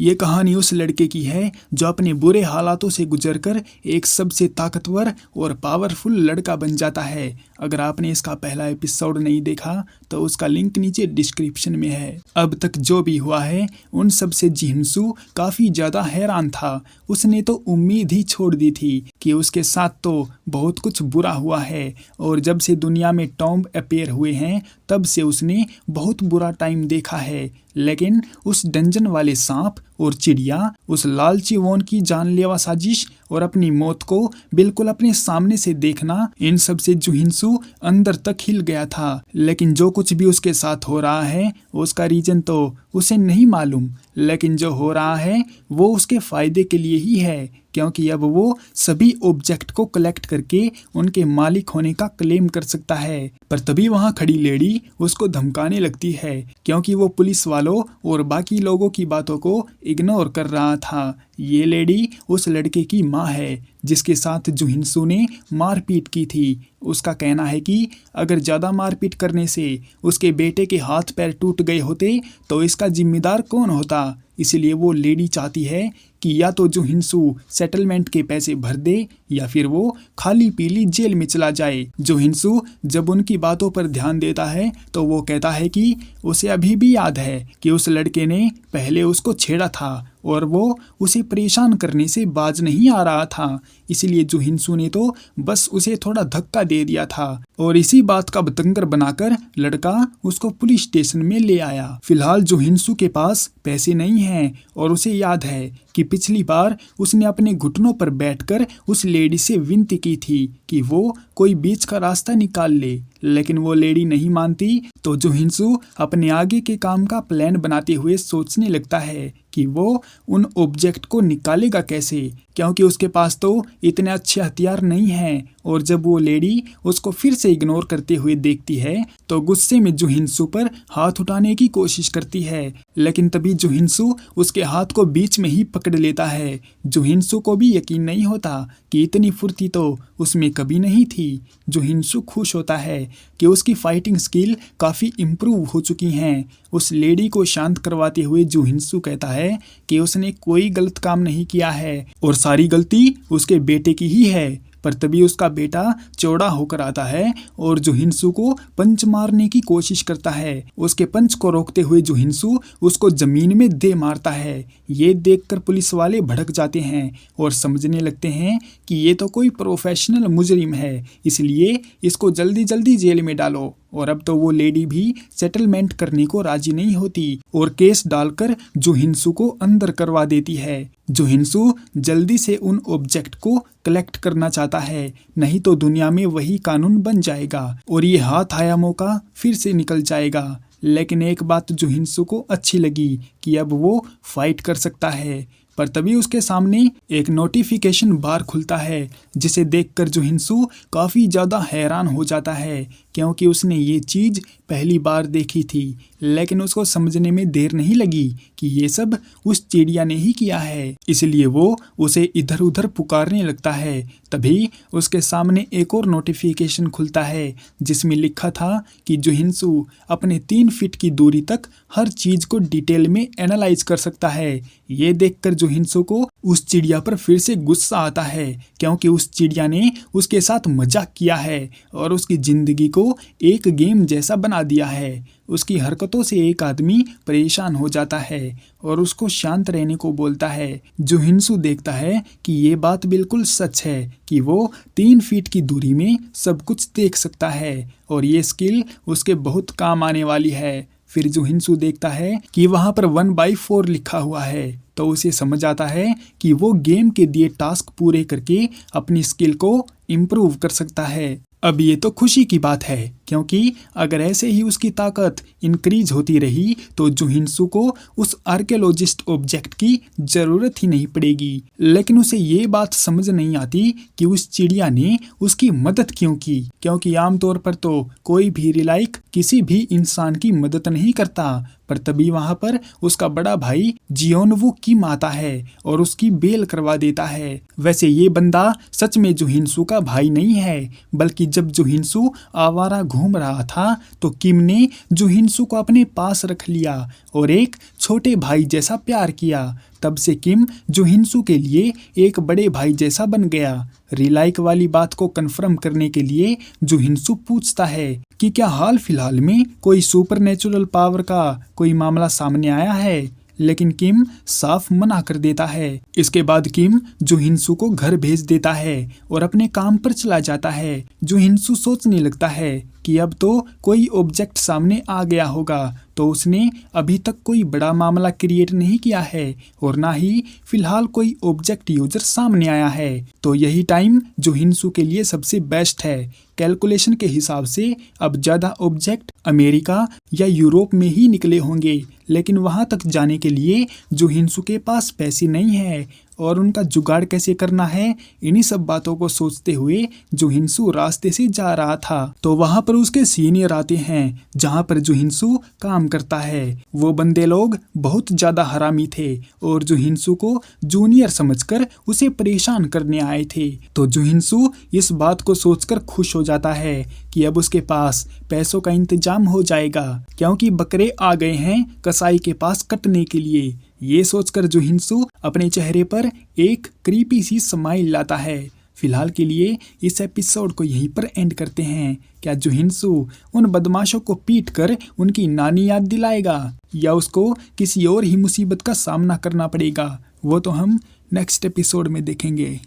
ये कहानी उस लड़के की है जो अपने बुरे हालातों से गुजरकर एक सबसे ताकतवर और पावरफुल लड़का बन जाता है। अगर आपने इसका पहला एपिसोड नहीं देखा तो उसका लिंक नीचे डिस्क्रिप्शन में है। अब तक जो भी हुआ है उन सब से जिहिंसू काफ़ी ज़्यादा हैरान था। उसने तो उम्मीद ही छोड़ दी थी कि उसके साथ तो बहुत कुछ बुरा हुआ है, और जब से दुनिया में टॉम्ब अपीयर हुए हैं तब से उसने बहुत बुरा टाइम देखा है। लेकिन उस डंजन वाले सांप और चिड़िया, उस लालची वॉन की जानलेवा साजिश और अपनी मौत को बिल्कुल अपने सामने से देखना, इन सब से जुहिंसू अंदर तक हिल गया था। लेकिन जो कुछ भी उसके साथ हो रहा है उसका रीजन तो उसे नहीं मालूम, लेकिन जो हो रहा है वो उसके फायदे के लिए ही है, क्योंकि अब वो सभी ऑब्जेक्ट को कलेक्ट करके उनके मालिक होने का क्लेम कर सकता है। पर तभी वहाँ खड़ी लेडी उसको धमकाने लगती है, क्योंकि वो पुलिस वालों और बाकी लोगों की बातों को इग्नोर कर रहा था। ये लेडी उस लड़के की माँ है जिसके साथ जुहिंसू ने मारपीट की थी। उसका कहना है कि अगर ज़्यादा मारपीट करने से उसके बेटे के हाथ पैर टूट गए होते तो इसका जिम्मेदार कौन होता। इसलिए वो लेडी चाहती है कि या तो जुहिंसू सेटलमेंट के पैसे भर दे या फिर वो खाली पीली जेल में चला जाए। जुहिंसू जब उनकी बातों पर ध्यान देता है तो वो कहता है कि उसे अभी भी याद है कि उस लड़के ने पहले उसको छेड़ा था और वो उसे परेशान करने से बाज नहीं आ रहा था। इसलिए जुहिंसू ने तो बस उसे थोड़ा धक्का दे दिया था, और इसी बात का बतंगर बनाकर लड़का उसको पुलिस स्टेशन में ले आया। फिलहाल जुहिंसू के पास पैसे नहीं हैं और उसे याद है कि पिछली बार उसने अपने घुटनों पर बैठकर उस लेडी से विनती की थी कि वो कोई बीच का रास्ता निकाल ले, लेकिन वो लेडी नहीं मानती। तो जुहिंसू अपने आगे के काम का प्लान बनाते हुए सोचने लगता है कि वो उन ऑब्जेक्ट को निकालेगा कैसे, क्योंकि उसके पास तो इतने अच्छे हथियार नहीं हैं। और जब वो लेडी उसको फिर से इग्नोर करते हुए देखती है तो गुस्से में जुहिंसू पर हाथ उठाने की कोशिश करती है, लेकिन तभी जुहिंसू उसके हाथ को बीच में ही पकड़ लेता है। जुहिंसू को भी यकीन नहीं होता कि इतनी फुर्ती तो उसमें कभी नहीं थी। जुहिंसू खुश होता है कि उसकी फाइटिंग स्किल काफ़ी इम्प्रूव हो चुकी हैं। उस लेडी को शांत करवाते हुए जुहिंसू कहता है कि उसने कोई गलत काम नहीं किया है और सारी गलती उसके बेटे की ही है। पर तभी उसका बेटा चौड़ा होकर आता है और जुहिंसू को पंच मारने की कोशिश करता है। उसके पंच को रोकते हुए जुहिंसू उसको जमीन में दे मारता है। ये देखकर पुलिस वाले भड़क जाते हैं और समझने लगते हैं कि ये तो कोई प्रोफेशनल मुजरिम है, इसलिए इसको जल्दी जल्दी जेल में डालो। और अब तो वो लेडी भी सेटलमेंट करने को राजी नहीं होती और केस डालकर जुहिंसू को अंदर करवा देती है। जुहिंसू जल्दी से उन ऑब्जेक्ट को कलेक्ट करना चाहता है, नहीं तो दुनिया में वही कानून बन जाएगा और ये हाथ आया मौका फिर से निकल जाएगा। लेकिन एक बात जुहिंसू को अच्छी लगी कि अब वो फाइट कर सकता है। पर तभी उसके सामने एक नोटिफिकेशन बार खुलता है, जिसे देखकर जुहिंसू काफ़ी ज़्यादा हैरान हो जाता है, क्योंकि उसने ये चीज़ पहली बार देखी थी। लेकिन उसको समझने में देर नहीं लगी कि ये सब उस चिड़िया ने ही किया है, इसलिए वो उसे इधर उधर पुकारने लगता है। तभी उसके सामने एक और नोटिफिकेशन खुलता है जिसमें लिखा था कि जुहिंसू अपने 3 फीट की दूरी तक हर चीज़ को डिटेल में एनालाइज कर सकता है। ये देखकर जुहिंसू को उस चिड़िया पर फिर से गुस्सा आता है, क्योंकि उस चिड़िया ने उसके साथ मजाक किया है और उसकी ज़िंदगी को एक गेम जैसा बना दिया है। उसकी हरकतों से एक आदमी परेशान हो जाता है और उसको शांत रहने को बोलता है। जुहिंसू देखता है कि ये बात बिल्कुल सच है कि वो 3 फीट की दूरी में सब कुछ देख सकता है और ये स्किल उसके बहुत काम आने वाली है। फिर जुहिंसू देखता है कि वहाँ पर 1/4 लिखा हुआ है, तो उसे समझ आता है कि वो गेम के दिए टास्क पूरे करके अपनी स्किल को इम्प्रूव कर सकता है। अब ये तो खुशी की बात है, क्योंकि अगर ऐसे ही उसकी ताकत इंक्रीज होती रही तो जुहिंसू को उस आर्कियोलॉजिस्ट ऑब्जेक्ट की ज़रूरत ही नहीं पड़ेगी। लेकिन उसे ये बात समझ नहीं आती कि उस चिड़िया ने उसकी मदद क्यों की, क्योंकि आमतौर पर तो कोई भी रिलाइक किसी भी इंसान की मदद नहीं करता। पर तभी वहाँ पर उसका बड़ा भाई जियोनवू किम आता है और उसकी बेल करवा देता है। वैसे ये बंदा सच में जुहिंसू का भाई नहीं है, बल्कि जब जुहिंसू आवारा घूम रहा था तो किम ने जुहिनसू को अपने पास रख लिया और एक छोटे भाई जैसा प्यार किया। तब से किम जुहिनसू के लिए एक बड़े भाई जैसा बन गया। रिलाइक वाली बात को कंफर्म करने के लिए जुहिनसू पूछता है कि क्या हाल फिलहाल में कोई सुपरनेचुरल पावर का कोई मामला सामने आया है, लेकिन किम साफ मना कर देता है। इसके बाद किम जुहिनसू को घर भेज देता है और अपने काम पर चला जाता है। जुहिनसू सोचने लगता है कि अब तो कोई ऑब्जेक्ट सामने आ गया होगा, तो उसने अभी तक कोई बड़ा मामला क्रिएट नहीं किया है और ना ही फिलहाल कोई ऑब्जेक्ट यूजर सामने आया है। तो यही टाइम जुहिनसू के लिए सबसे बेस्ट है। कैलकुलेशन के हिसाब से अब ज़्यादा ऑब्जेक्ट अमेरिका या यूरोप में ही निकले होंगे, लेकिन वहां तक जाने के लिए जुहिनसू के पास पैसे नहीं है और उनका जुगाड़ कैसे करना है। इन्हीं सब बातों को सोचते हुए जुहिनसू रास्ते से जा रहा था तो वहां पर उसके सीनियर आते हैं जहां पर जुहिनसू काम करता है। वो बंदे लोग बहुत ज्यादा हरामी थे और जुहिनसू को जूनियर समझकर उसे परेशान करने आए थे। तो जुहिनसू इस बात को सोचकर खुश हो जाता है कि अब उसके पास पैसों का इंतजाम हो जाएगा, क्योंकि बकरे आ गए हैं कसाई के पास कटने के लिए। ये सोचकर जुहिनसू अपने चेहरे पर एक क्रीपी सी स्माइल लाता है। फिलहाल के लिए इस एपिसोड को यहीं पर एंड करते हैं। क्या जुहिनसू उन बदमाशों को पीट कर उनकी नानी याद दिलाएगा या उसको किसी और ही मुसीबत का सामना करना पड़ेगा, वो तो हम नेक्स्ट एपिसोड में देखेंगे।